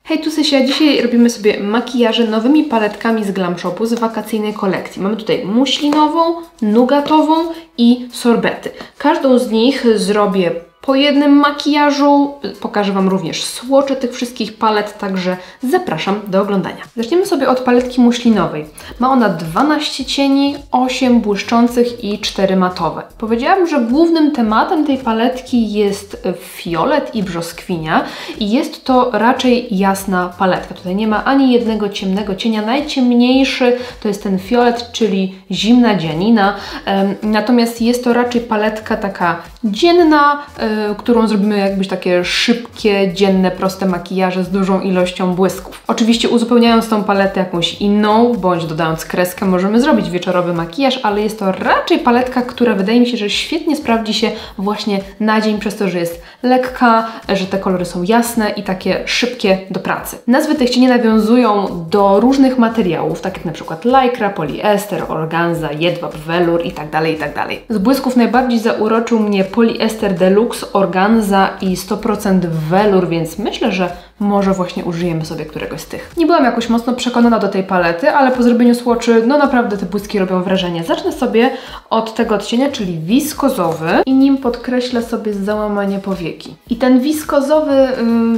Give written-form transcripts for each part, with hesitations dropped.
Hej, tu Sysia, dzisiaj robimy sobie makijaże nowymi paletkami z Glam Shopu z wakacyjnej kolekcji. Mamy tutaj muślinową, nugatową i sorbety. Każdą z nich zrobię po jednym makijażu. Pokażę Wam również swatche tych wszystkich palet, także zapraszam do oglądania. Zaczniemy sobie od paletki muślinowej. Ma ona 12 cieni, 8 błyszczących i 4 matowe. Powiedziałam, że głównym tematem tej paletki jest fiolet i brzoskwinia i jest to raczej jasna paletka. Tutaj nie ma ani jednego ciemnego cienia. Najciemniejszy to jest ten fiolet, czyli zimna dzianina. Natomiast jest to raczej paletka taka dzienna, którą zrobimy jakbyś takie szybkie, dzienne, proste makijaże z dużą ilością błysków. Oczywiście uzupełniając tą paletę jakąś inną, bądź dodając kreskę, możemy zrobić wieczorowy makijaż, ale jest to raczej paletka, która wydaje mi się, że świetnie sprawdzi się właśnie na dzień, przez to, że jest lekka, że te kolory są jasne i takie szybkie do pracy. Nazwy tych cieni nawiązują do różnych materiałów, tak jak na przykład lycra, poliester, organza, jedwab, welur itd., itd. Z błysków najbardziej zauroczył mnie poliester deluxe, organza i 100% welur, więc myślę, że może właśnie użyjemy sobie któregoś z tych. Nie byłam jakoś mocno przekonana do tej palety, ale po zrobieniu swatchy, no naprawdę te błyski robią wrażenie. Zacznę sobie od tego odcienia, czyli wiskozowy, i nim podkreślę sobie załamanie powieki. I ten wiskozowy,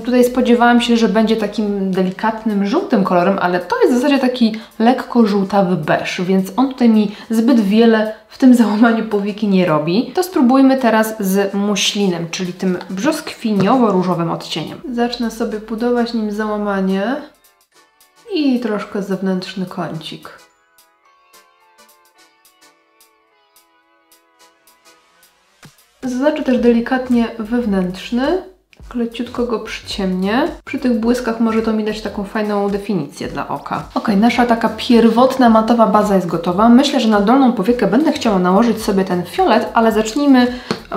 tutaj spodziewałam się, że będzie takim delikatnym, żółtym kolorem, ale to jest w zasadzie taki lekko żółtawy beż, więc on tutaj mi zbyt wiele w tym załamaniu powieki nie robi. To spróbujmy teraz z muślinem, czyli tym brzoskwiniowo-różowym odcieniem. Zacznę sobie budować nim załamanie i troszkę zewnętrzny kącik. Zaznaczę też delikatnie wewnętrzny. Leciutko go przyciemnię. Przy tych błyskach może to mi dać taką fajną definicję dla oka. Ok, nasza taka pierwotna matowa baza jest gotowa. Myślę, że na dolną powiekę będę chciała nałożyć sobie ten fiolet, ale zacznijmy,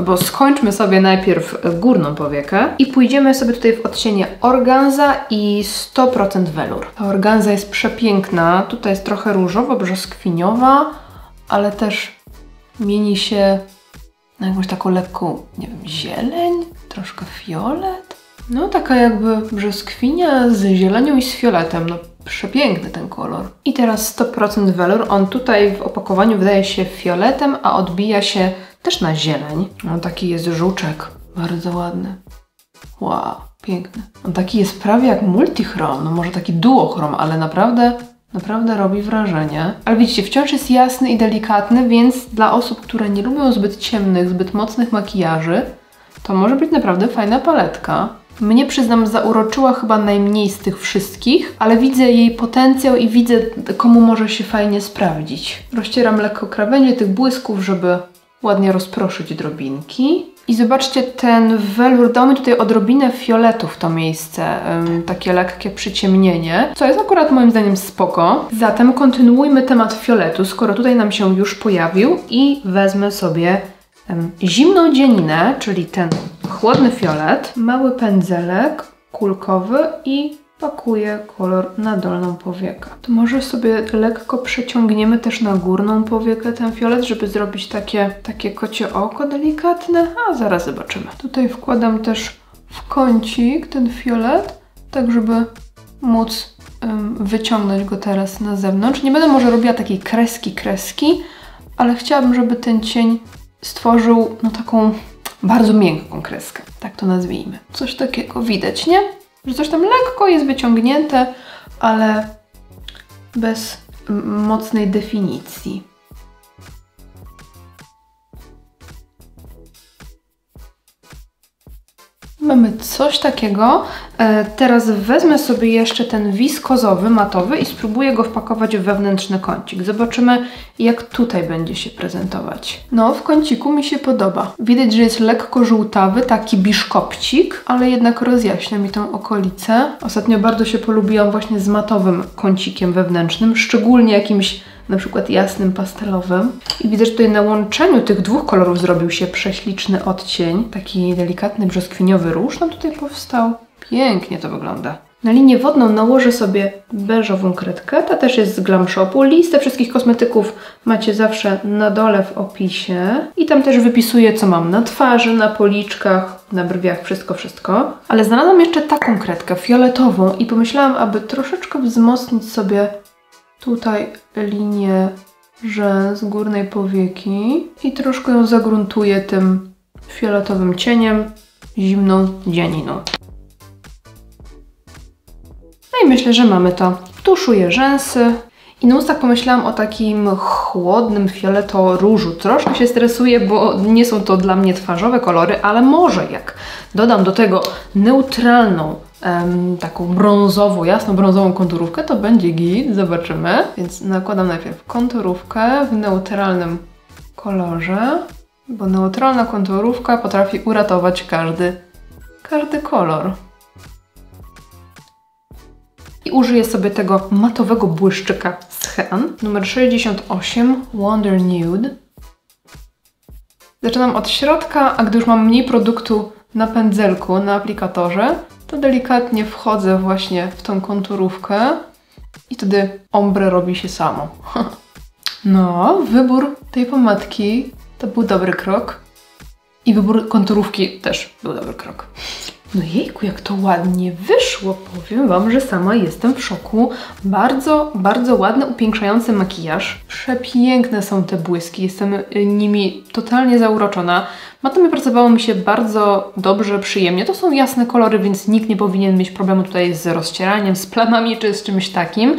bo skończmy sobie najpierw górną powiekę i pójdziemy sobie tutaj w odcienie organza i 100% welur. Ta organza jest przepiękna. Tutaj jest trochę różowo-brzoskwiniowa, ale też mieni się na jakąś taką lekką, nie wiem, zieleń, troszkę fiolet. No taka jakby brzoskwinia z zielenią i z fioletem. No przepiękny ten kolor. I teraz 100% welur. On tutaj w opakowaniu wydaje się fioletem, a odbija się też na zieleń. No taki jest żuczek. Bardzo ładny. Wow, piękny. On taki jest prawie jak multichrom. No może taki duochrom, ale naprawdę robi wrażenie. Ale widzicie, wciąż jest jasny i delikatny, więc dla osób, które nie lubią zbyt ciemnych, zbyt mocnych makijaży, to może być naprawdę fajna paletka. Mnie, przyznam, zauroczyła chyba najmniej z tych wszystkich, ale widzę jej potencjał i widzę, komu może się fajnie sprawdzić. Rozcieram lekko krawędzie tych błysków, żeby ładnie rozproszyć drobinki. I zobaczcie, ten welur dał mi tutaj odrobinę fioletu w to miejsce, takie lekkie przyciemnienie, co jest akurat moim zdaniem spoko. Zatem kontynuujmy temat fioletu, skoro tutaj nam się już pojawił, i wezmę sobie zimną dzianinę, czyli ten chłodny fiolet, mały pędzelek kulkowy i pakuję kolor na dolną powiekę. To może sobie lekko przeciągniemy też na górną powiekę ten fiolet, żeby zrobić takie kocie oko delikatne, a zaraz zobaczymy. Tutaj wkładam też w kącik ten fiolet, tak żeby móc wyciągnąć go teraz na zewnątrz. Nie będę może robiła takiej kreski, ale chciałabym, żeby ten cień stworzył no taką bardzo miękką kreskę, tak to nazwijmy. Coś takiego widać, nie? Że coś tam lekko jest wyciągnięte, ale bez mocnej definicji. Mamy coś takiego. Teraz wezmę sobie jeszcze ten wiskozowy, matowy i spróbuję go wpakować w wewnętrzny kącik. Zobaczymy, jak tutaj będzie się prezentować. No, w kąciku mi się podoba. Widać, że jest lekko żółtawy, taki biszkopcik, ale jednak rozjaśnia mi tą okolicę. Ostatnio bardzo się polubiłam właśnie z matowym kącikiem wewnętrznym, szczególnie jakimś na przykład jasnym, pastelowym. I widzę, że tutaj na łączeniu tych dwóch kolorów zrobił się prześliczny odcień. Taki delikatny brzoskwiniowy róż nam tutaj powstał. Pięknie to wygląda. Na linię wodną nałożę sobie beżową kredkę. Ta też jest z Glam Shopu. Listę wszystkich kosmetyków macie zawsze na dole w opisie. I tam też wypisuję, co mam na twarzy, na policzkach, na brwiach, wszystko. Ale znalazłam jeszcze taką kredkę fioletową i pomyślałam, aby troszeczkę wzmocnić sobie tutaj linię rzęs górnej powieki i troszkę ją zagruntuję tym fioletowym cieniem, zimną dzianiną. No i myślę, że mamy to. Tuszuję rzęsy i na ustach pomyślałam o takim chłodnym fioletowo-różu. Troszkę się stresuję, bo nie są to dla mnie twarzowe kolory, ale może jak dodam do tego neutralną, taką brązową, jasno brązową konturówkę, to będzie git, zobaczymy. Więc nakładam najpierw konturówkę w neutralnym kolorze, bo neutralna konturówka potrafi uratować każdy kolor. I użyję sobie tego matowego błyszczyka z Hean, numer 68 Wonder Nude. Zaczynam od środka, a gdy już mam mniej produktu na pędzelku, na aplikatorze, to delikatnie wchodzę właśnie w tą konturówkę i wtedy ombre robi się samo. No, wybór tej pomadki to był dobry krok i wybór konturówki też był dobry krok. No jejku, jak to ładnie wyszło, powiem Wam, że sama jestem w szoku. Bardzo ładny, upiększający makijaż. Przepiękne są te błyski, jestem nimi totalnie zauroczona. Natomiast pracowało mi się bardzo dobrze, przyjemnie. To są jasne kolory, więc nikt nie powinien mieć problemu tutaj z rozcieraniem, z plamami czy z czymś takim.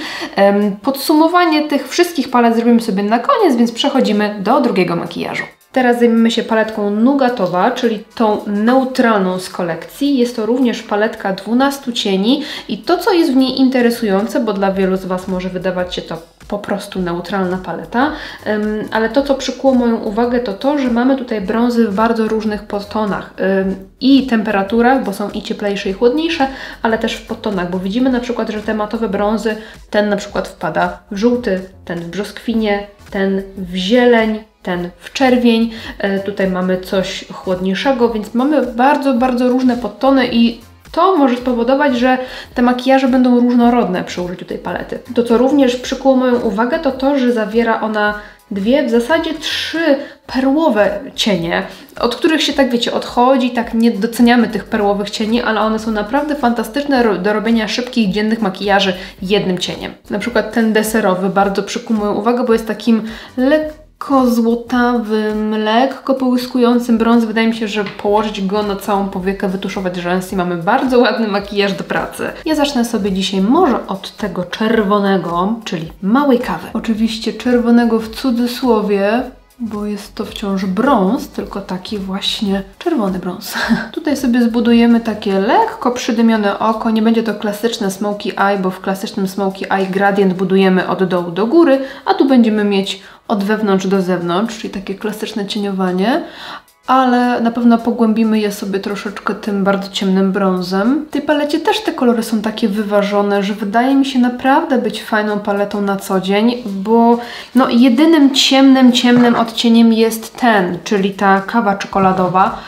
Podsumowanie tych wszystkich palet zrobimy sobie na koniec, więc przechodzimy do drugiego makijażu. Teraz zajmiemy się paletką Nougatowa, czyli tą neutralną z kolekcji. Jest to również paletka 12 cieni i to, co jest w niej interesujące, bo dla wielu z Was może wydawać się to po prostu neutralna paleta, ale to, co przykuło moją uwagę, to to, że mamy tutaj brązy w bardzo różnych podtonach i temperaturach, bo są i cieplejsze i chłodniejsze, ale też w podtonach, bo widzimy na przykład, że te matowe brązy, ten na przykład wpada w żółty, ten w brzoskwinie, ten w zieleń, ten w czerwień, tutaj mamy coś chłodniejszego, więc mamy bardzo różne podtony i to może spowodować, że te makijaże będą różnorodne przy użyciu tej palety. To, co również przykuło moją uwagę, to to, że zawiera ona w zasadzie 3 perłowe cienie, od których się tak wiecie, odchodzi, tak nie doceniamy tych perłowych cieni, ale one są naprawdę fantastyczne do robienia szybkich, dziennych makijaży jednym cieniem. Na przykład ten deserowy bardzo przykuł moją uwagę, bo jest takim lekko złotawym, lekko połyskującym brąz. Wydaje mi się, że położyć go na całą powiekę, wytuszować rzęsy i mamy bardzo ładny makijaż do pracy. Ja zacznę sobie dzisiaj może od tego czerwonego, czyli małej kawy. Oczywiście czerwonego w cudzysłowie, bo jest to wciąż brąz, tylko taki właśnie czerwony brąz. Tutaj sobie zbudujemy takie lekko przydymione oko. Nie będzie to klasyczne smoky eye, bo w klasycznym smoky eye gradient budujemy od dołu do góry, a tu będziemy mieć od wewnątrz do zewnątrz, czyli takie klasyczne cieniowanie. Ale na pewno pogłębimy je sobie troszeczkę tym bardzo ciemnym brązem. W tej palecie też te kolory są takie wyważone, że wydaje mi się naprawdę być fajną paletą na co dzień, bo no, jedynym ciemnym odcieniem jest ten, czyli ta kawa czekoladowa.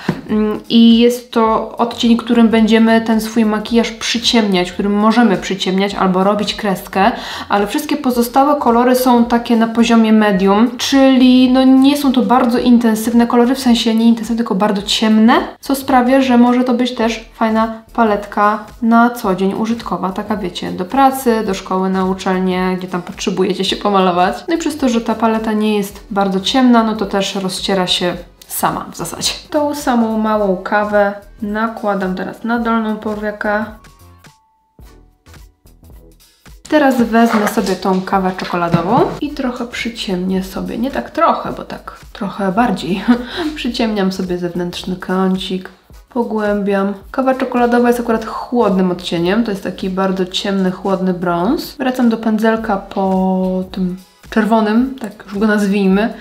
I jest to odcień, którym będziemy ten swój makijaż przyciemniać, którym możemy przyciemniać albo robić kreskę, ale wszystkie pozostałe kolory są takie na poziomie medium, czyli no nie są to bardzo intensywne kolory, w sensie nie intensywne, tylko bardzo ciemne, co sprawia, że może to być też fajna paletka na co dzień użytkowa, taka wiecie, do pracy, do szkoły, na uczelnię, gdzie tam potrzebujecie się pomalować. No i przez to, że ta paleta nie jest bardzo ciemna, no to też rozciera się sama w zasadzie. Tą samą małą kawę nakładam teraz na dolną powiekę. Teraz wezmę sobie tą kawę czekoladową i trochę przyciemnię sobie, nie tak trochę, bo tak trochę bardziej. Przyciemniam sobie zewnętrzny kącik, pogłębiam. Kawa czekoladowa jest akurat chłodnym odcieniem, to jest taki bardzo ciemny, chłodny brąz. Wracam do pędzelka po tym czerwonym, tak już go nazwijmy,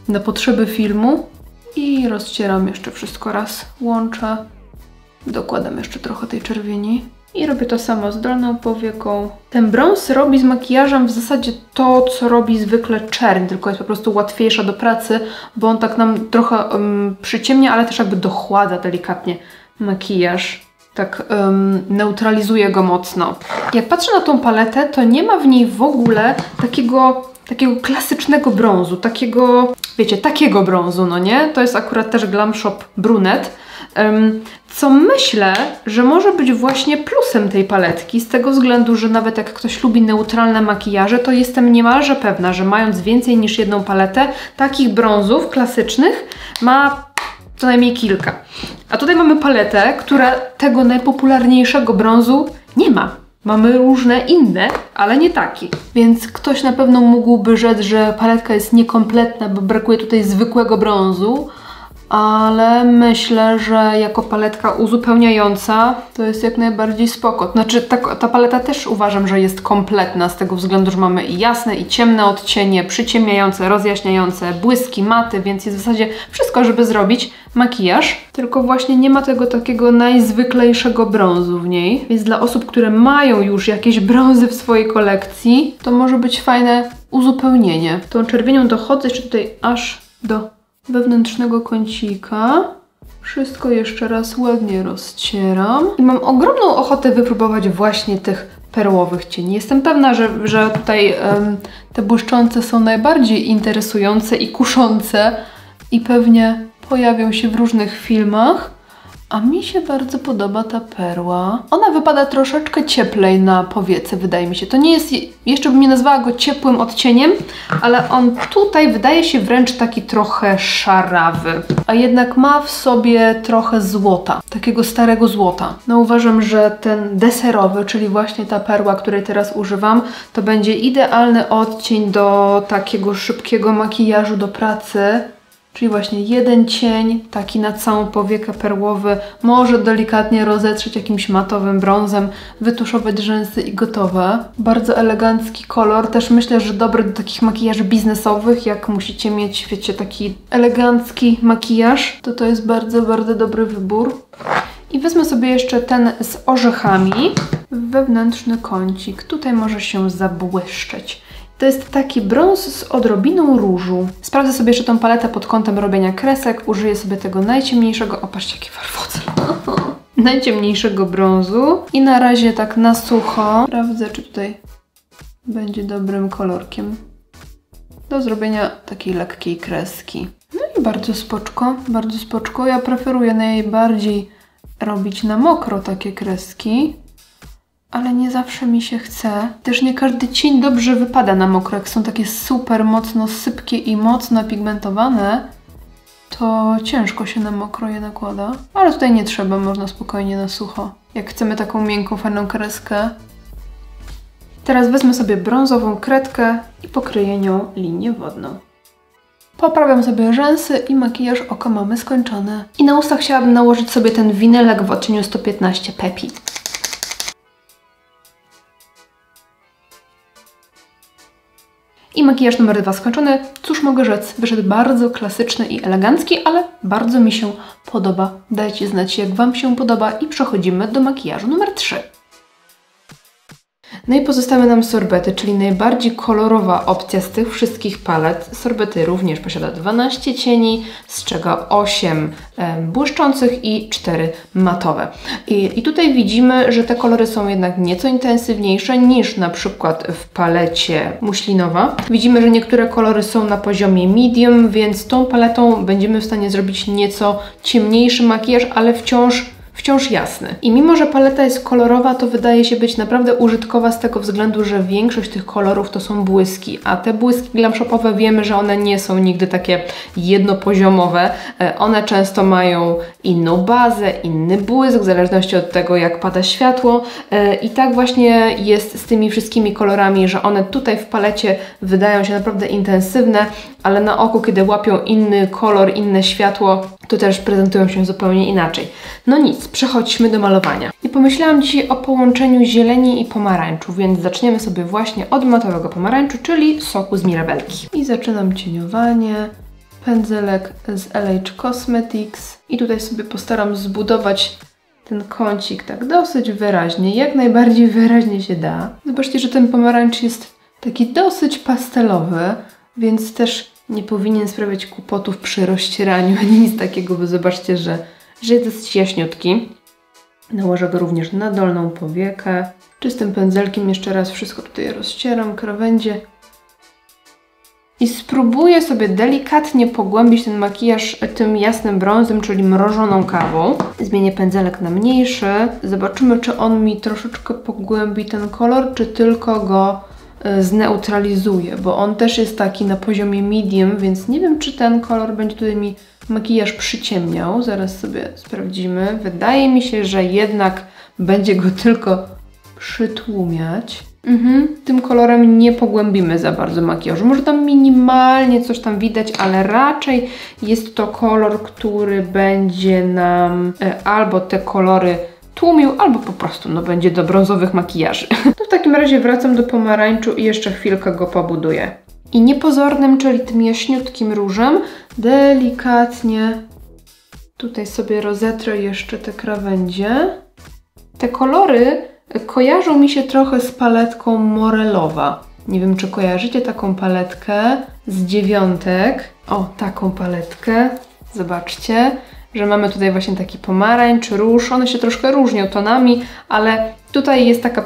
na potrzeby filmu. I rozcieram jeszcze wszystko raz, łączę, dokładam jeszcze trochę tej czerwieni i robię to samo z dolną powieką. Ten brąz robi z makijażem w zasadzie to, co robi zwykle czerń, tylko jest po prostu łatwiejsza do pracy, bo on tak nam trochę przyciemnia, ale też jakby dochładza delikatnie makijaż. tak neutralizuje go mocno. Jak patrzę na tą paletę, to nie ma w niej w ogóle takiego klasycznego brązu, takiego, wiecie, takiego brązu, no nie? To jest akurat też Glam Shop Brunette, co myślę, że może być właśnie plusem tej paletki, z tego względu, że nawet jak ktoś lubi neutralne makijaże, to jestem niemalże pewna, że mając więcej niż jedną paletę, takich brązów klasycznych ma co najmniej kilka. A tutaj mamy paletę, która tego najpopularniejszego brązu nie ma. Mamy różne inne, ale nie taki. Więc ktoś na pewno mógłby rzec, że paletka jest niekompletna, bo brakuje tutaj zwykłego brązu, ale myślę, że jako paletka uzupełniająca to jest jak najbardziej spoko. Znaczy ta paleta też uważam, że jest kompletna z tego względu, że mamy i jasne, i ciemne odcienie, przyciemniające, rozjaśniające, błyski, maty, więc jest w zasadzie wszystko, żeby zrobić makijaż, tylko właśnie nie ma tego takiego najzwyklejszego brązu w niej, więc dla osób, które mają już jakieś brązy w swojej kolekcji, to może być fajne uzupełnienie. Tą czerwienią dochodzę jeszcze tutaj aż do wewnętrznego kącika. Wszystko jeszcze raz ładnie rozcieram. I mam ogromną ochotę wypróbować właśnie tych perłowych cieni. Jestem pewna, że tutaj te błyszczące są najbardziej interesujące i kuszące i pewnie pojawią się w różnych filmach. A mi się bardzo podoba ta perła. Ona wypada troszeczkę cieplej na powiece, wydaje mi się. To nie jest, jeszcze bym nie nazwała go ciepłym odcieniem, ale on tutaj wydaje się wręcz taki trochę szarawy. A jednak ma w sobie trochę złota, takiego starego złota. No uważam, że ten deserowy, czyli właśnie ta perła, której teraz używam, to będzie idealny odcień do takiego szybkiego makijażu do pracy. Czyli właśnie jeden cień, taki na całą powiekę perłowy, może delikatnie rozetrzeć jakimś matowym brązem, wytuszować rzęsy i gotowe. Bardzo elegancki kolor, też myślę, że dobry do takich makijaży biznesowych, jak musicie mieć, wiecie, taki elegancki makijaż, to jest bardzo, bardzo dobry wybór. I wezmę sobie jeszcze ten z orzechami, wewnętrzny kącik, tutaj może się zabłyszczeć. To jest taki brąz z odrobiną różu. Sprawdzę sobie jeszcze tą paletę pod kątem robienia kresek. Użyję sobie tego najciemniejszego, o patrzcie jaki farfocel, najciemniejszego brązu. I na razie tak na sucho sprawdzę, czy tutaj będzie dobrym kolorkiem do zrobienia takiej lekkiej kreski. No i bardzo spoczko, bardzo spoczko. Ja preferuję najbardziej robić na mokro takie kreski, ale nie zawsze mi się chce. Też nie każdy cień dobrze wypada na mokro. Jak są takie super mocno sypkie i mocno pigmentowane, to ciężko się na mokro je nakłada. Ale tutaj nie trzeba, można spokojnie na sucho. Jak chcemy taką miękką, fajną kreskę. Teraz wezmę sobie brązową kredkę i pokryję nią linię wodną. Poprawiam sobie rzęsy i makijaż oka mamy skończony. I na ustach chciałabym nałożyć sobie ten winylek w odcieniu 115 Pepi. I makijaż numer 2 skończony. Cóż mogę rzec? Wyszedł bardzo klasyczny i elegancki, ale bardzo mi się podoba. Dajcie znać, jak Wam się podoba i przechodzimy do makijażu numer 3. No i pozostały nam sorbety, czyli najbardziej kolorowa opcja z tych wszystkich palet. Sorbety również posiada 12 cieni, z czego 8 błyszczących i 4 matowe. I tutaj widzimy, że te kolory są jednak nieco intensywniejsze niż na przykład w palecie muślinowa. Widzimy, że niektóre kolory są na poziomie medium, więc tą paletą będziemy w stanie zrobić nieco ciemniejszy makijaż, ale wciąż jasny. I mimo, że paleta jest kolorowa, to wydaje się być naprawdę użytkowa z tego względu, że większość tych kolorów to są błyski, a te błyski glam shopowe wiemy, że one nie są nigdy takie jednopoziomowe. One często mają inną bazę, inny błysk, w zależności od tego, jak pada światło. I tak właśnie jest z tymi wszystkimi kolorami, że one tutaj w palecie wydają się naprawdę intensywne, ale na oko, kiedy łapią inny kolor, inne światło, to też prezentują się zupełnie inaczej. No nic, przechodźmy do malowania. I pomyślałam dzisiaj o połączeniu zieleni i pomarańczu, więc zaczniemy sobie właśnie od matowego pomarańczu, czyli soku z mirabelki. I zaczynam cieniowanie. Pędzelek z LH Cosmetics. I tutaj sobie postaram zbudować ten kącik tak dosyć wyraźnie, jak najbardziej wyraźnie się da. Zobaczcie, że ten pomarańcz jest taki dosyć pastelowy, więc też nie powinien sprawiać kłopotów przy rozcieraniu, ani nic takiego, bo zobaczcie, że jest dosyć jaśniutki. Nałożę go również na dolną powiekę. Czystym pędzelkiem jeszcze raz wszystko tutaj rozcieram, krawędzie. I spróbuję sobie delikatnie pogłębić ten makijaż tym jasnym brązem, czyli mrożoną kawą. Zmienię pędzelek na mniejszy. Zobaczymy, czy on mi troszeczkę pogłębi ten kolor, czy tylko go zneutralizuje, bo on też jest taki na poziomie medium, więc nie wiem, czy ten kolor będzie tutaj mi makijaż przyciemniał. Zaraz sobie sprawdzimy. Wydaje mi się, że jednak będzie go tylko przytłumiać. Tym kolorem nie pogłębimy za bardzo makijażu. Może tam minimalnie coś tam widać, ale raczej jest to kolor, który będzie nam albo te kolory tłumił, albo po prostu będzie do brązowych makijaży. To w takim razie wracam do pomarańczu i jeszcze chwilkę go pobuduję. I niepozornym, czyli tym jaśniutkim różem, delikatnie tutaj sobie rozetrę jeszcze te krawędzie. Te kolory kojarzą mi się trochę z paletką Morelowa. Nie wiem, czy kojarzycie taką paletkę z dziewiątek. O, taką paletkę. Zobaczcie, że mamy tutaj właśnie taki pomarańcz, róż. One się troszkę różnią tonami, ale tutaj jest taka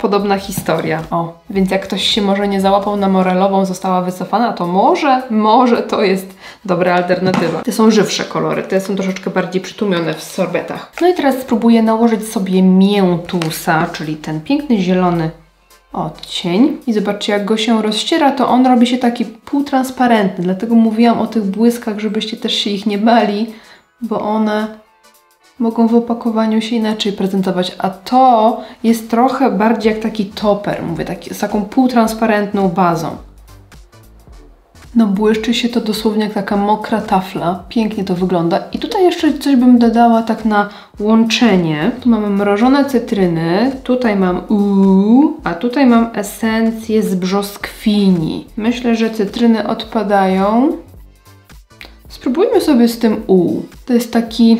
podobna historia. O, więc jak ktoś się może nie załapał na Morelową, została wycofana, to może to jest dobra alternatywa. Te są żywsze kolory, te są troszeczkę bardziej przytłumione w sorbetach. No i teraz spróbuję nałożyć sobie miętusa, czyli ten piękny zielony odcień. I zobaczcie, jak go się rozściera, to on robi się taki półtransparentny. Dlatego mówiłam o tych błyskach, żebyście też się ich nie bali, bo one mogą w opakowaniu się inaczej prezentować, a to jest trochę bardziej jak taki toper, mówię, z taką półtransparentną bazą. No błyszczy się to dosłownie jak taka mokra tafla, pięknie to wygląda. I tutaj jeszcze coś bym dodała tak na łączenie. Tu mamy mrożone cytryny, tutaj mam a tutaj mam esencję z brzoskwini. Myślę, że cytryny odpadają. Spróbujmy sobie z tym To jest taki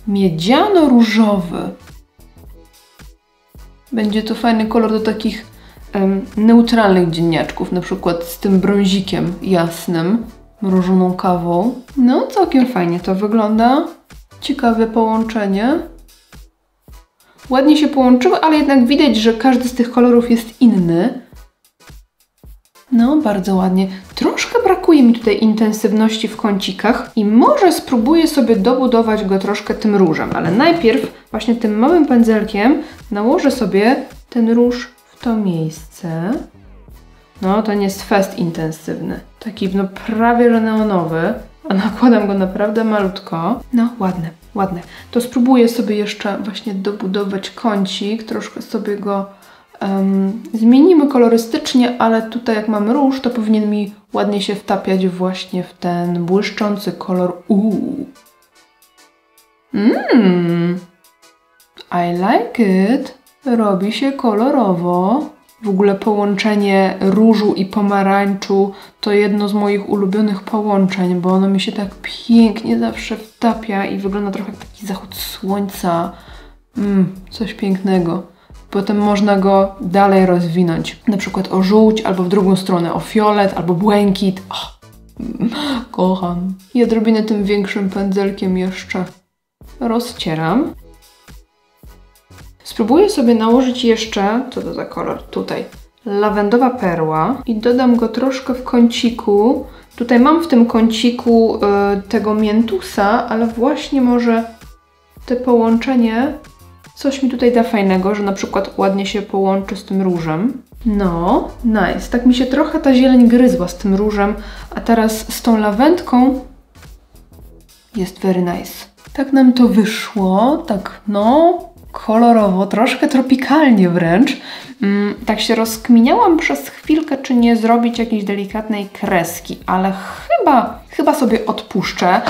miedziano-różowy. Będzie to fajny kolor do takich neutralnych dzienniaczków, na przykład z tym brązikiem jasnym, mrożoną kawą. No, całkiem fajnie to wygląda. Ciekawe połączenie. Ładnie się połączyły, ale jednak widać, że każdy z tych kolorów jest inny. No, bardzo ładnie. Troszkę brakuje mi tutaj intensywności w kącikach i może spróbuję sobie dobudować go troszkę tym różem, ale najpierw właśnie tym małym pędzelkiem nałożę sobie ten róż w to miejsce. No, ten jest fest intensywny. Taki, no, prawie że neonowy, a nakładam go naprawdę malutko. No, ładne, ładne. To spróbuję sobie jeszcze właśnie dobudować kącik, troszkę sobie go zmienimy kolorystycznie, ale tutaj jak mam róż, to powinien mi ładnie się wtapiać właśnie w ten błyszczący kolor I like it. Robi się kolorowo. W ogóle połączenie różu i pomarańczu to jedno z moich ulubionych połączeń, bo ono mi się tak pięknie zawsze wtapia i wygląda trochę jak taki zachód słońca. Coś pięknego. Potem można go dalej rozwinąć. Na przykład o żółć, albo w drugą stronę o fiolet, albo błękit. Kocham. I odrobinę tym większym pędzelkiem jeszcze rozcieram. Spróbuję sobie nałożyć jeszcze, co to za kolor? Tutaj. Lawendowa perła. I dodam go troszkę w kąciku. Tutaj mam w tym kąciku tego miętusa, ale właśnie może te połączenie coś mi tutaj da fajnego, że na przykład ładnie się połączy z tym różem. No, nice. Tak mi się trochę ta zieleń gryzła z tym różem, a teraz z tą lawendką jest very nice. Tak nam to wyszło, tak no, kolorowo, troszkę tropikalnie wręcz. Tak się rozkminiałam przez chwilkę, czy nie zrobić jakiejś delikatnej kreski, ale chyba sobie odpuszczę,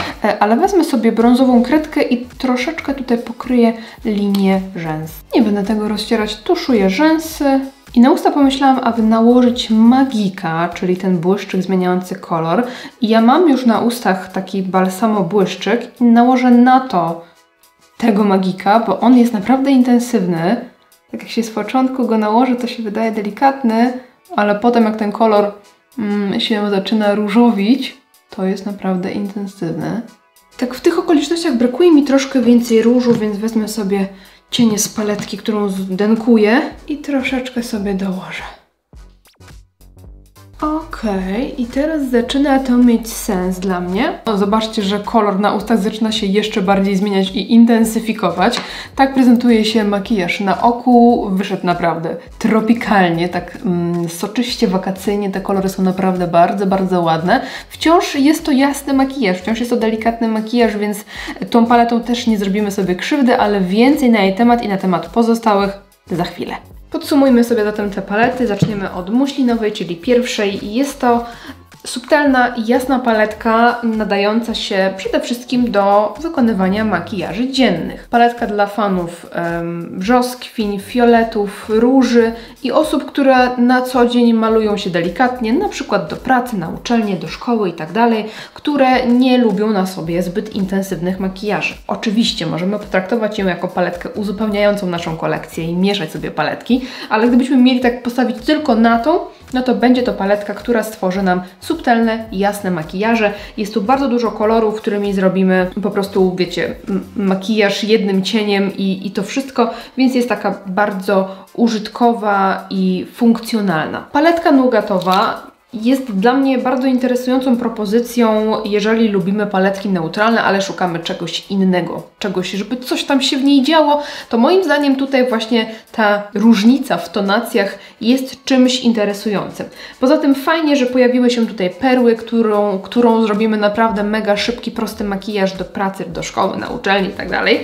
ale wezmę sobie brązową kredkę i troszeczkę tutaj pokryję linię rzęs. Nie będę tego rozcierać, tuszuję rzęsy i na usta pomyślałam, aby nałożyć magika, czyli ten błyszczyk zmieniający kolor. I ja mam już na ustach taki balsamo błyszczyk i nałożę na to tego magika, bo on jest naprawdę intensywny. Tak jak się z początku go nałoży, to się wydaje delikatny, ale potem jak ten kolor się zaczyna różowić, to jest naprawdę intensywny. Tak w tych okolicznościach brakuje mi troszkę więcej różu, więc wezmę sobie cienie z paletki, którą zdenkuję i troszeczkę sobie dołożę. Okej, i teraz zaczyna to mieć sens dla mnie. O, zobaczcie, że kolor na ustach zaczyna się jeszcze bardziej zmieniać i intensyfikować. Tak prezentuje się makijaż na oku. Wyszedł naprawdę tropikalnie, tak soczyście, wakacyjnie. Te kolory są naprawdę bardzo, bardzo ładne. Wciąż jest to jasny makijaż, wciąż jest to delikatny makijaż, więc tą paletą też nie zrobimy sobie krzywdy, ale więcej na jej temat i na temat pozostałych za chwilę. Podsumujmy sobie zatem te palety. Zaczniemy od muślinowej, czyli pierwszej. Jest to subtelna i jasna paletka nadająca się przede wszystkim do wykonywania makijaży dziennych. Paletka dla fanów brzoskwiń, fioletów, róży i osób, które na co dzień malują się delikatnie, na przykład do pracy, na uczelnię, do szkoły itd., które nie lubią na sobie zbyt intensywnych makijaży. Oczywiście możemy potraktować ją jako paletkę uzupełniającą naszą kolekcję i mieszać sobie paletki, ale gdybyśmy mieli tak postawić tylko na tą, no to będzie to paletka, która stworzy nam subtelne, jasne makijaże. Jest tu bardzo dużo kolorów, którymi zrobimy po prostu, wiecie, makijaż jednym cieniem i to wszystko, więc jest taka bardzo użytkowa i funkcjonalna. Paletka Nougatowa jest dla mnie bardzo interesującą propozycją, jeżeli lubimy paletki neutralne, ale szukamy czegoś innego, czegoś, żeby coś tam się w niej działo, to moim zdaniem tutaj właśnie ta różnica w tonacjach jest czymś interesującym. Poza tym fajnie, że pojawiły się tutaj perły, którą zrobimy naprawdę mega szybki, prosty makijaż do pracy, do szkoły, na uczelni i tak dalej.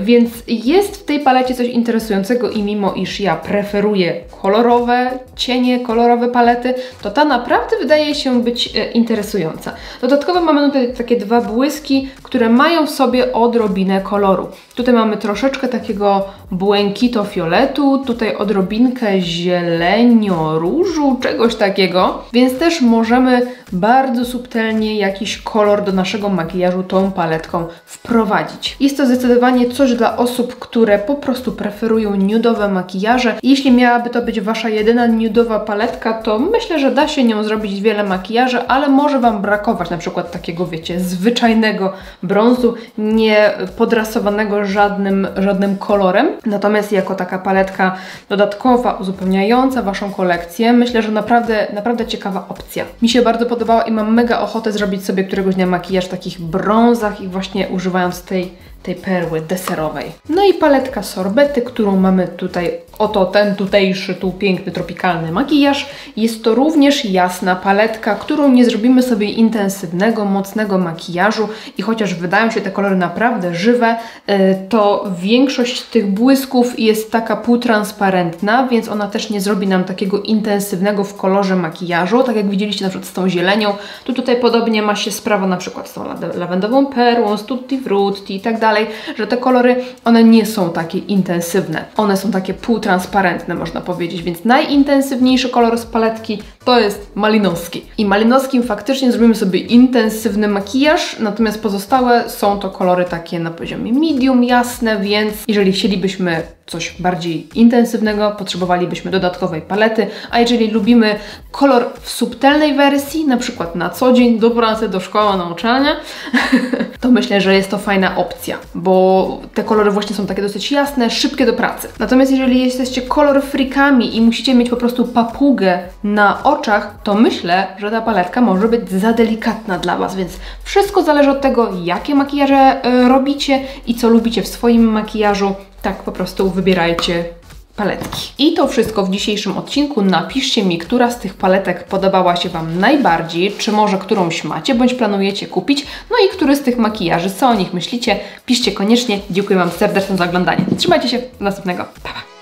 Więc jest w tej palecie coś interesującego i mimo iż ja preferuję kolorowe cienie, kolorowe palety, to ta naprawdę wydaje się być interesująca. Dodatkowo mamy tutaj takie dwa błyski, które mają w sobie odrobinę koloru. Tutaj mamy troszeczkę takiego błękito-fioletu, tutaj odrobinkę zielenio-różu, czegoś takiego, więc też możemy bardzo subtelnie jakiś kolor do naszego makijażu tą paletką wprowadzić. Jest to zdecydowanie coś dla osób, które po prostu preferują nudowe makijaże. Jeśli miałaby to być Wasza jedyna nudowa paletka, to myślę, że da się nią zrobić wiele makijaży, ale może Wam brakować na przykład takiego, wiecie, zwyczajnego brązu, nie podrasowanego żadnym kolorem. Natomiast jako taka paletka dodatkowa, uzupełniająca Waszą kolekcję, myślę, że naprawdę ciekawa opcja. Mi się bardzo podobała i mam mega ochotę zrobić sobie któregoś dnia makijaż w takich brązach i właśnie używając tej perły deserowej. No i paletka Sorbety, którą mamy tutaj, oto ten tutejszy, tu piękny, tropikalny makijaż. Jest to również jasna paletka, którą nie zrobimy sobie intensywnego, mocnego makijażu i chociaż wydają się te kolory naprawdę żywe, to większość tych błysków jest taka półtransparentna, więc ona też nie zrobi nam takiego intensywnego w kolorze makijażu, tak jak widzieliście na przykład z tą zielenią. Tutaj podobnie ma się sprawa na przykład z tą lawendową perłą, z Tutti Frutti i tak dalej, że te kolory, one nie są takie intensywne. One są takie półtransparentne, można powiedzieć, więc najintensywniejszy kolor z paletki to jest malinowski. I malinowskim faktycznie zrobimy sobie intensywny makijaż, natomiast pozostałe są to kolory takie na poziomie medium, jasne, więc jeżeli chcielibyśmy coś bardziej intensywnego, potrzebowalibyśmy dodatkowej palety, a jeżeli lubimy kolor w subtelnej wersji, na przykład na co dzień, do pracy, do szkoły, na uczelnię, to myślę, że jest to fajna opcja, bo te kolory właśnie są takie dosyć jasne, szybkie do pracy. Natomiast jeżeli jesteście kolor freakami i musicie mieć po prostu papugę na oczach, to myślę, że ta paletka może być za delikatna dla Was, więc wszystko zależy od tego, jakie makijaże robicie i co lubicie w swoim makijażu. Tak po prostu wybierajcie paletki. I to wszystko w dzisiejszym odcinku. Napiszcie mi, która z tych paletek podobała się Wam najbardziej, czy może którąś macie, bądź planujecie kupić, no i który z tych makijaży, co o nich myślicie. Piszcie koniecznie. Dziękuję Wam serdecznie za oglądanie. Trzymajcie się, do następnego. Pa, pa.